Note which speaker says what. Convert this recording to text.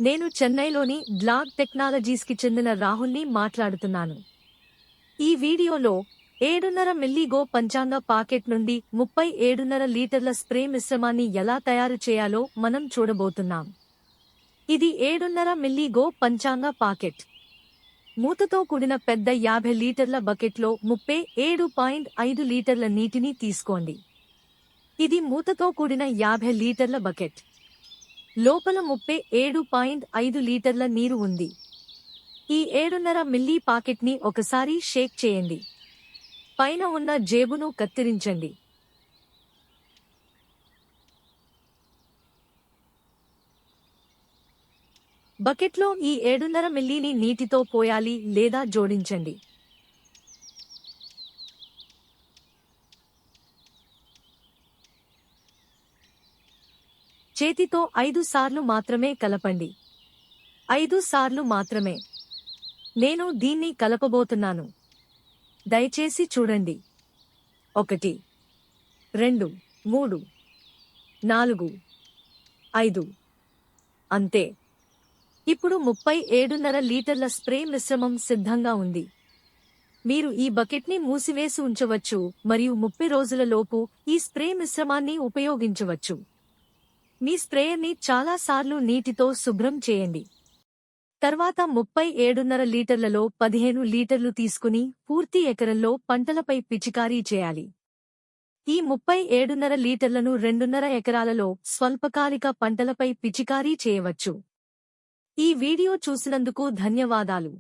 Speaker 1: నేను చెన్నైలోని బ్లాగ్ టెక్నాలజీస్కి చెందిన రాహుల్ని మాట్లాడుతున్నాను. ఈ వీడియోలో 7.5 మిల్లీగో పంచాంగ పాకెట్ నుండి 37.5 లీటర్ల స్ప్రే మిశ్రమాన్ని ఎలా తయారు చేయాలో మనం చూడబోతున్నాం. ఇది 7.5 మిల్లీగో పంచాంగ పాకెట్. మూతతో కూడిన పెద్ద 50 లీటర్ల బకెట్లో 37.5 లీటర్ల నీటిని తీసుకోండి. ఇది మూతతో కూడిన 50 లీటర్ల బకెట్. లోపల 37.5 లీటర్ల నీరు ఉంది. ఈ 7.5 మిల్లీ పాకెట్ని ఒకసారి షేక్ చేయండి. పైన ఉన్న జేబును కత్తిరించండి. బకెట్లో ఈ 7.5 మిల్లీని నీటితో పోయాలి లేదా జోడించండి. చేతితో 5 సార్లు మాత్రమే కలపండి. 5 సార్లు మాత్రమే. నేను దీన్ని కలపబోతున్నాను. దయచేసి చూడండి. 1 2 3 4 5 అంతే. ఇప్పుడు 37.5 లీటర్ల స్ప్రే మిశ్రమం సిద్ధంగా ఉంది. మీరు ఈ బకెట్ని మూసివేసి ఉంచవచ్చు మరియు 30 రోజుల లోపు ఈ స్ప్రే మిశ్రమాన్ని ఉపయోగించవచ్చు. మీ స్ప్రేయర్ని చాలా సార్లు నీటితో శుభ్రం చేయండి. తర్వాత 37.5 లీటర్లలో 15 లీటర్లు తీసుకుని పూర్తి ఎకరంలో పంటలపై పిచికారీ చేయాలి. ఈ 37.5 లీటర్లను 2.5 ఎకరాలలో స్వల్పకాలిక పంటలపై పిచికారీ చేయవచ్చు. ఈ వీడియో చూసినందుకు ధన్యవాదాలు.